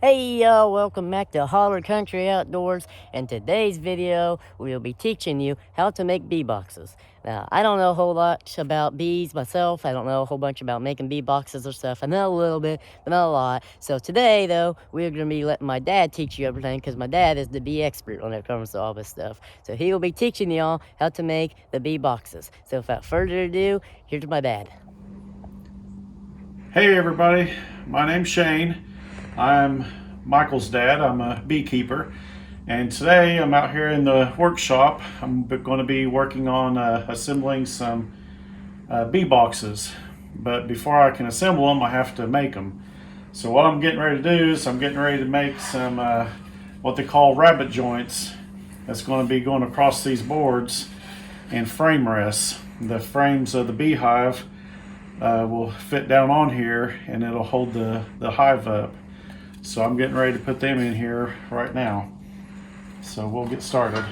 Hey y'all, welcome back to Holler Country Outdoors. And today's video, we'll be teaching you how to make bee boxes. Now, I don't know a whole lot about bees myself. I don't know a whole bunch about making bee boxes or stuff. I know a little bit, but not a lot. So today, though, we're going to be letting my dad teach you everything because my dad is the bee expert when it comes to all this stuff. So he will be teaching y'all how to make the bee boxes. So without further ado, here's my dad. Hey everybody, my name's Shane. I'm Michael's dad. I'm a beekeeper, and today I'm out here in the workshop. I'm going to be working on assembling some bee boxes, but before I can assemble them I have to make them. So what I'm getting ready to do is I'm getting ready to make some what they call rabbet joints that's going to be going across these boards and frame rests. The frames of the beehive will fit down on here and it'll hold the hive up. So I'm getting ready to put them in here right now. So we'll get started.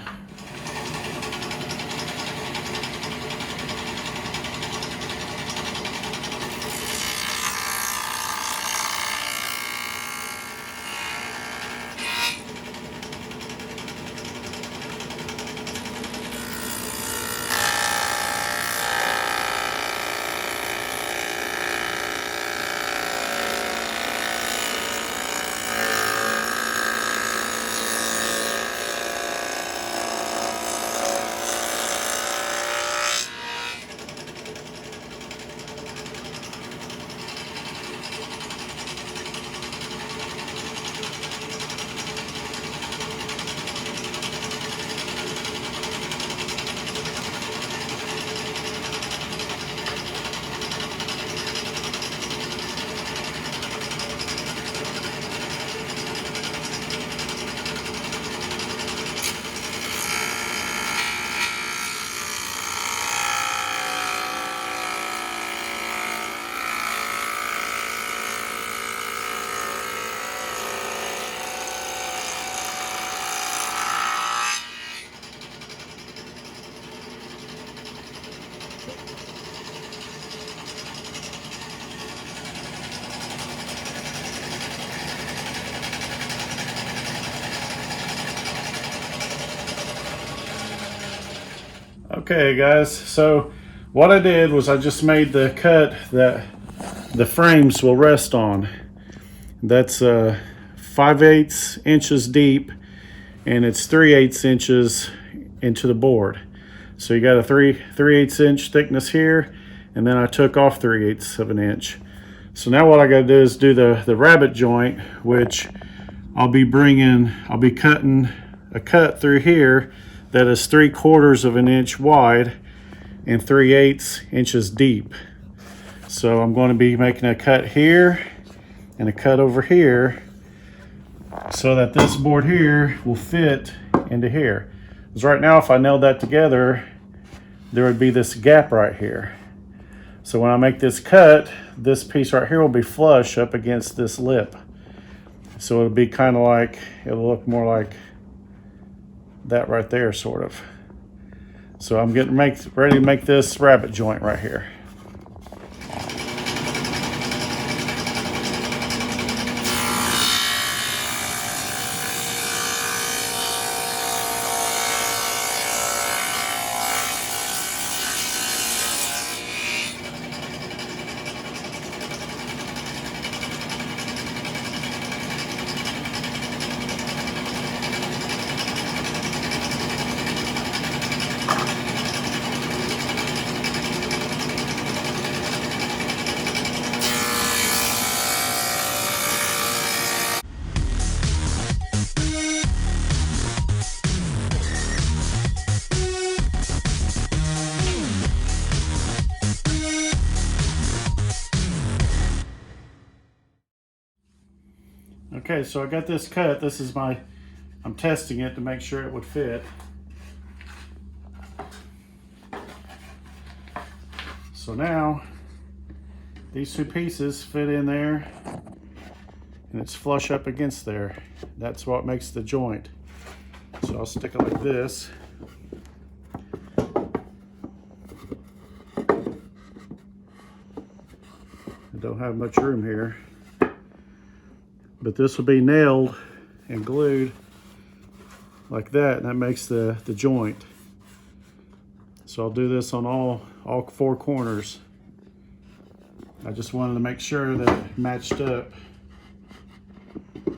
Okay guys, so what I did was I just made the cut that the frames will rest on. That's 5/8 inches deep and it's 3/8 inches into the board. So you got a 3/8 inch thickness here, and then I took off 3/8 of an inch. So now what I got to do is do the rabbet joint, which I'll be cutting a cut through here that is 3/4 of an inch wide and 3/8 inches deep. So I'm going to be making a cut here and a cut over here so that this board here will fit into here. Because right now if I nailed that together, there would be this gap right here. So when I make this cut, this piece right here will be flush up against this lip. So it'll be kind of like, it'll look more like that right there, sort of. So I'm getting ready to make this rabbet joint right here. Okay, so I got this cut. This is I'm testing it to make sure it would fit. So now these two pieces fit in there and it's flush up against there. That's what makes the joint. So I'll stick it like this. I don't have much room here. but this will be nailed and glued like that, and that makes the joint. So I'll do this on all 4 corners. I just wanted to make sure that it matched up,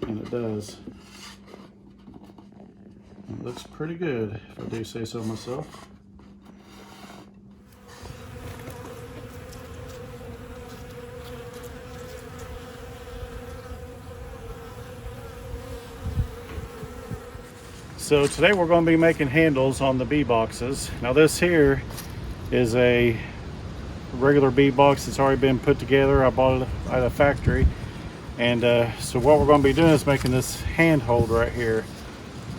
and it does. It looks pretty good, if I do say so myself. So today we're going to be making handles on the bee boxes. Now this here is a regular bee box that's already been put together. I bought it at a factory. And so what we're going to be doing is making this handhold right here.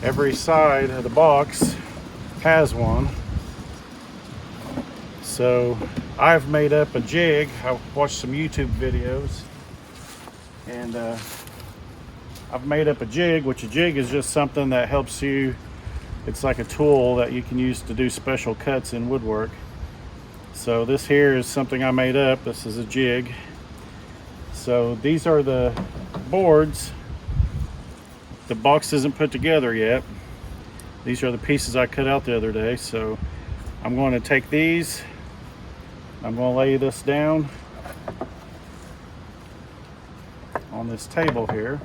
Every side of the box has one. So I've made up a jig. I watched some YouTube videos, and I've made up a jig, which a jig is just something that helps you. It's like a tool that you can use to do special cuts in woodwork. So this here is something I made up. This is a jig. So these are the boards. The box isn't put together yet. These are the pieces I cut out the other day. So I'm going to take these. I'm going to lay this down on this table here.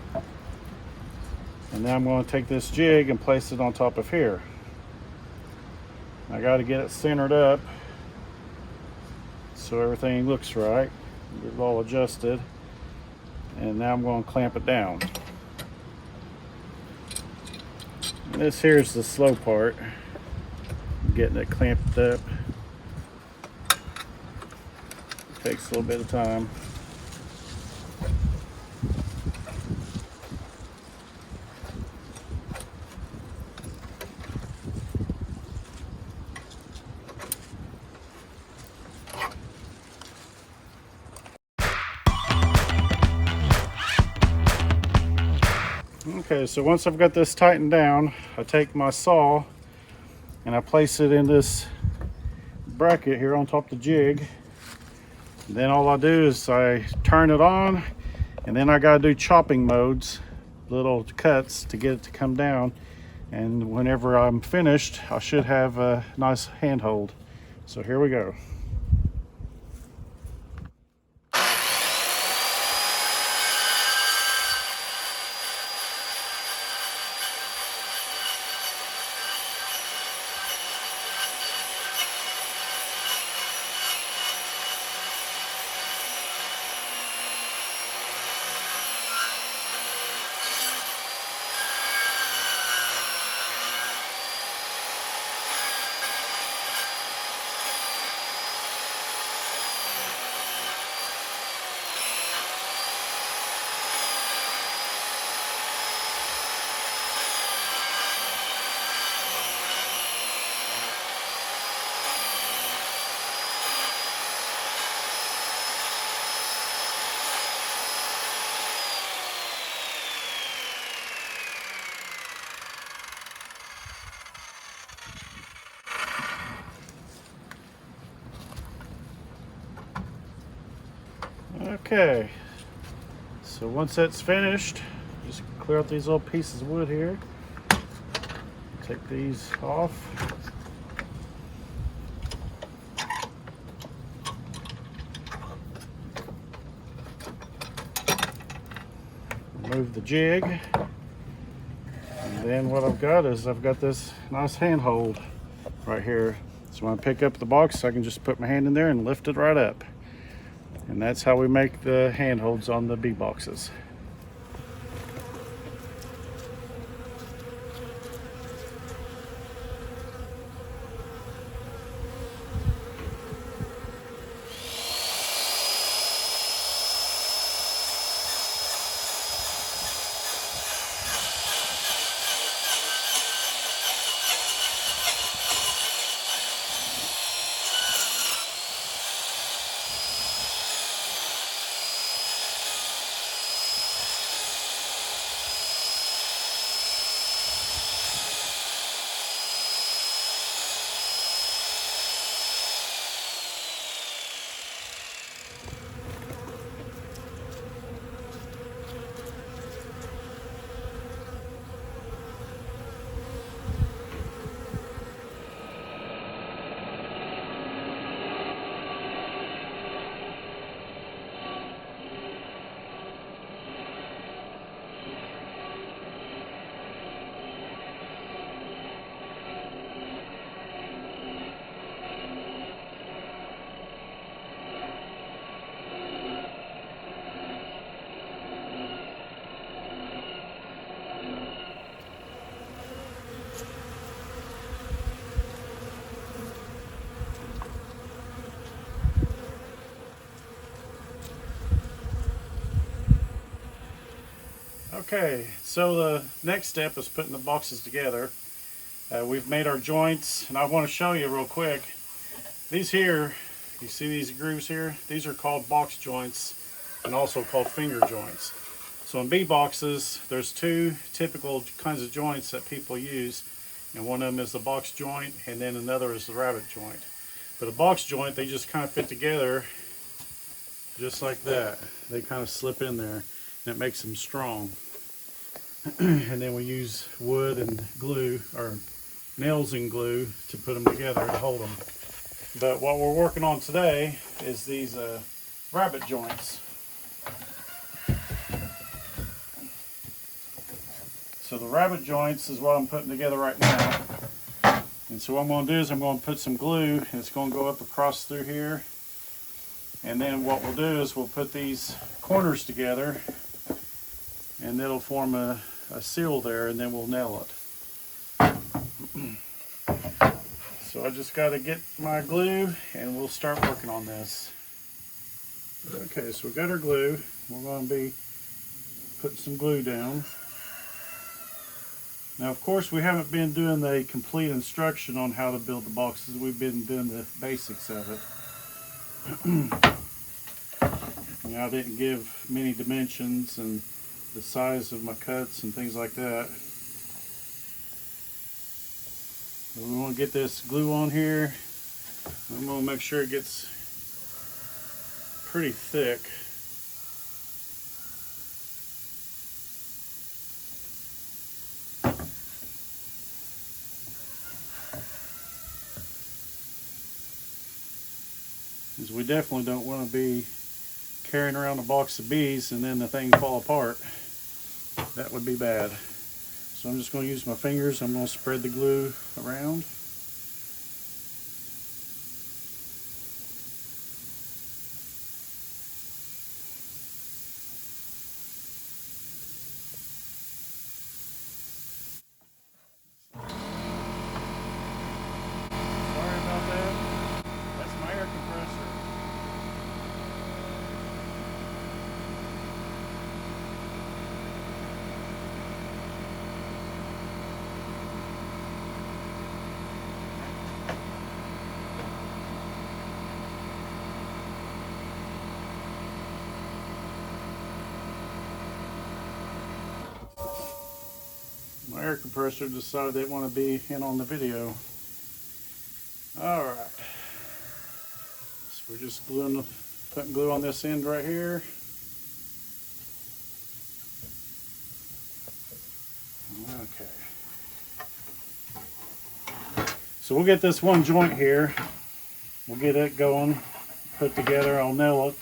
And then I'm going to take this jig and place it on top of here. I got to get it centered up so everything looks right. Get it all adjusted. And now I'm going to clamp it down. And this here is the slow part, getting it clamped up. It takes a little bit of time. Okay, so once I've got this tightened down, I take my saw and I place it in this bracket here on top of the jig. And then all I do is I turn it on, and then I gotta do chopping modes, little cuts to get it to come down. And whenever I'm finished, I should have a nice handhold. So here we go. Okay, so once that's finished, just clear out these little pieces of wood here. Take these off. Remove the jig. And then what I've got is I've got this nice handhold right here. So when I pick up the box, I can just put my hand in there and lift it right up. And that's how we make the handholds on the bee boxes. Okay, so the next step is putting the boxes together. We've made our joints, and I want to show you real quick. These here, you see these grooves here? These are called box joints and also called finger joints. So in bee boxes, there's two typical kinds of joints that people use, and one of them is the box joint, and then another is the rabbet joint. But a box joint, they just kind of fit together just like that. They kind of slip in there, and it makes them strong. And then we use wood and glue, or nails and glue, to put them together to hold them. But what we're working on today is these rabbet joints. So the rabbet joints is what I'm putting together right now. And so what I'm going to do is I'm going to put some glue, and it's going to go up across through here. And then what we'll do is we'll put these corners together, and it'll form a seal there, and then we'll nail it. So I just got to get my glue, and we'll start working on this. Okay, so we got our glue. We're going to be putting some glue down. Now, of course, we haven't been doing the complete instruction on how to build the boxes. We've been doing the basics of it. I didn't give many dimensions and the size of my cuts and things like that. But we want to get this glue on here. I'm going to make sure it gets pretty thick. Because we definitely don't want to be carrying around a box of bees and then the thing fall apart. That would be bad. So I'm just going to use my fingers. I'm going to spread the glue around. Sorry about that. That's my air compressor. My air compressor decided they want to be in on the video. Alright. So we're just putting glue on this end right here. Okay. So we'll get this one joint here. We'll get it going, put together. I'll nail it.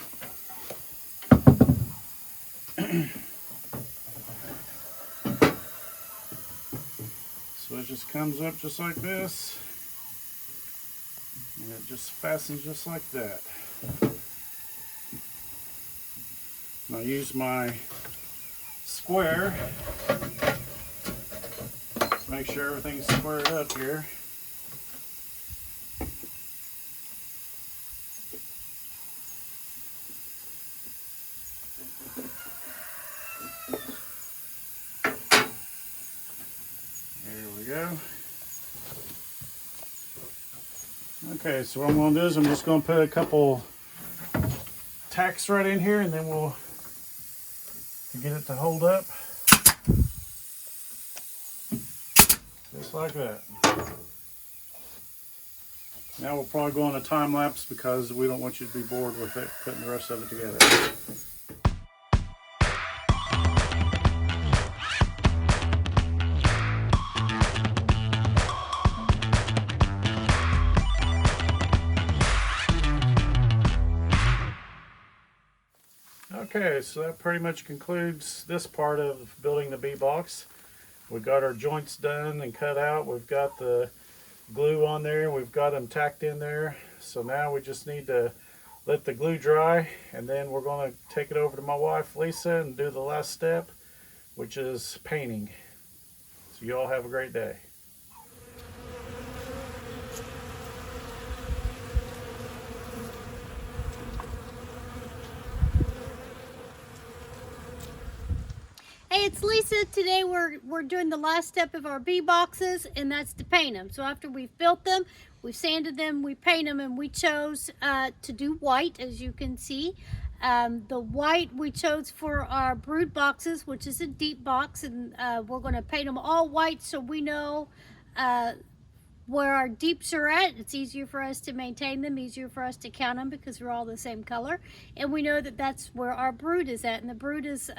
So it just comes up just like this, and it just fastens just like that. And I'll use my square to make sure everything's squared up here. Go. Okay, so what I'm going to do is I'm just going to put a couple tacks right in here, and then we'll get it to hold up just like that. Now we'll probably go on a time lapse because we don't want you to be bored with it putting the rest of it together. Okay, so that pretty much concludes this part of building the bee box. We've got our joints done and cut out. We've got the glue on there. We've got them tacked in there. So now we just need to let the glue dry, and then we're going to take it over to my wife Lisa and do the last step, which is painting. So you all have a great day. Hey, it's it's Lisa. Today we're doing the last step of our bee boxes, and that's to paint them. So after we've built them, we've sanded them, we paint them, and we chose to do white, as you can see. The white we chose for our brood boxes, which is a deep box, and we're going to paint them all white so we know where our deeps are at. It's easier for us to maintain them, easier for us to count them because they're all the same color. And we know that that's where our brood is at. And the brood is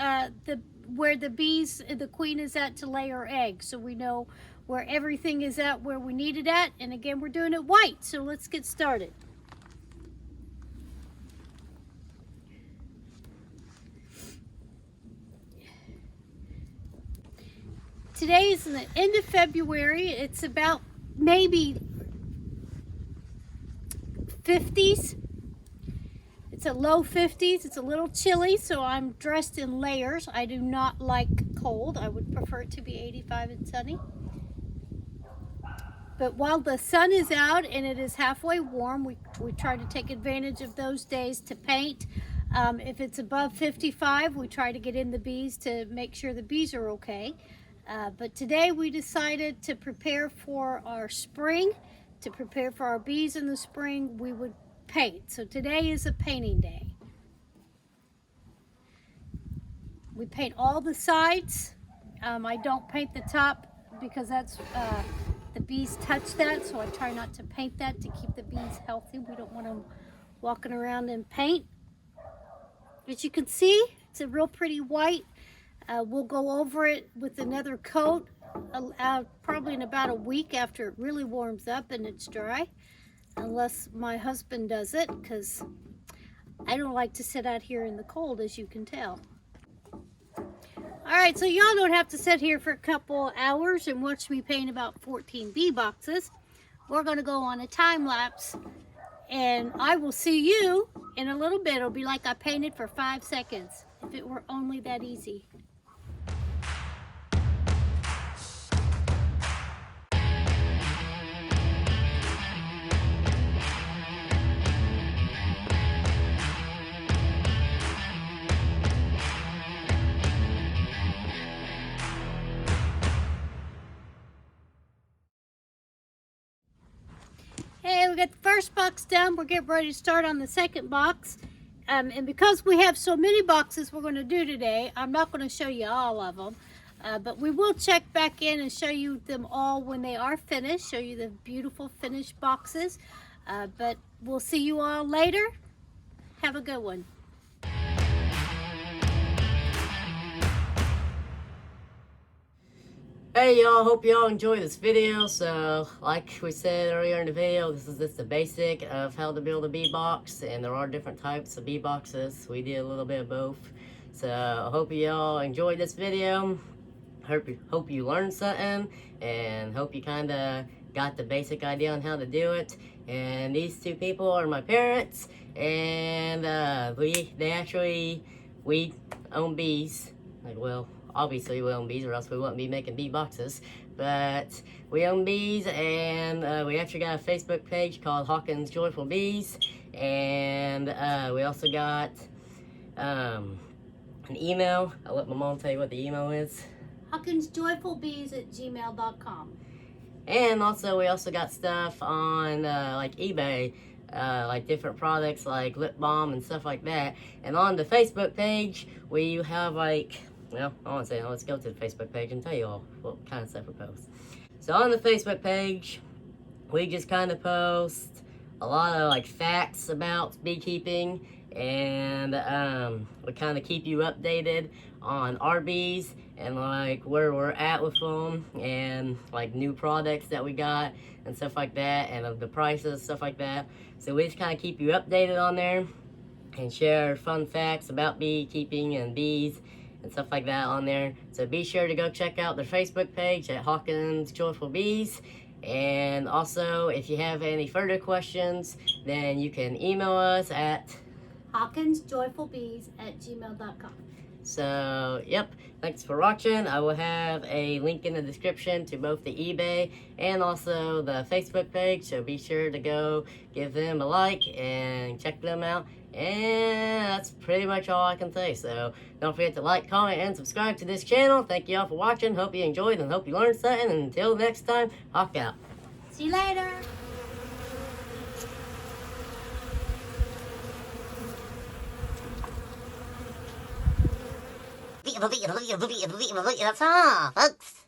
where the bees, the queen is at to lay her eggs. So we know where everything is at where we need it at. And again, we're doing it white. So let's get started. Today is the end of February. It's about maybe 50s. It's a low 50s. It's a little chilly, so I'm dressed in layers. I do not like cold. I would prefer it to be 85 and sunny. But while the sun is out and it is halfway warm, we try to take advantage of those days to paint. If it's above 55, we try to get in the bees to make sure the bees are okay. But today we decided to prepare for our spring, to prepare for our bees in the spring, we would paint. So today is a painting day. We paint all the sides. I don't paint the top because that's the bees touch that, so I try not to paint that to keep the bees healthy. We don't want them walking around in paint. As you can see, it's a real pretty white. We'll go over it with another coat probably in about a week after it really warms up and it's dry, unless my husband does it, because I don't like to sit out here in the cold, as you can tell. Alright, so y'all don't have to sit here for a couple hours and watch me paint about 14 bee boxes. We're going to go on a time lapse, and I will see you in a little bit. It'll be like I painted for 5 seconds, if it were only that easy. Hey, we got the first box done. We're getting ready to start on the second box. And because we have so many boxes we're going to do today, I'm not going to show you all of them. But we will check back in and show you them all when they are finished, show you the beautiful finished boxes. But we'll see you all later. Have a good one. Hey y'all, hope y'all enjoy this video. So like we said earlier in the video, this is just the basic of how to build a bee box, and there are different types of bee boxes. We did a little bit of both. So I hope y'all enjoyed this video. Hope you learned something, and hope you kind of got the basic idea on how to do it. And these two people are my parents, and we own bees. Like, well, obviously we own bees, or else we wouldn't be making bee boxes. But we own bees, and we actually got a Facebook page called Hawkins Joyful Bees. And we also got an email. I'll let my mom tell you what the email is. HawkinsJoyfulBees@gmail.com. And also, we also got stuff on like eBay, like different products like lip balm and stuff like that. And on the Facebook page, we have like, well, I want to say, let's go to the Facebook page and tell you all what kind of stuff we post. So on the Facebook page, we just kind of post a lot of like facts about beekeeping, and we kind of keep you updated on our bees and like where we're at with them, and like new products that we got and stuff like that, and the prices, stuff like that. So we just kind of keep you updated on there and share fun facts about beekeeping and bees and stuff like that on there. So be sure to go check out their Facebook page at Hawkins Joyful Bees. And also, if you have any further questions, then you can email us at HawkinsJoyfulBees@gmail.com. So, yep, thanks for watching. I will have a link in the description to both the eBay and also the Facebook page, so be sure to go give them a like and check them out. And that's pretty much all I can say. So don't forget to like, comment, and subscribe to this channel. Thank you all for watching. Hope you enjoyed and hope you learned something. And until next time, Hawk out. See you later. That's all, folks.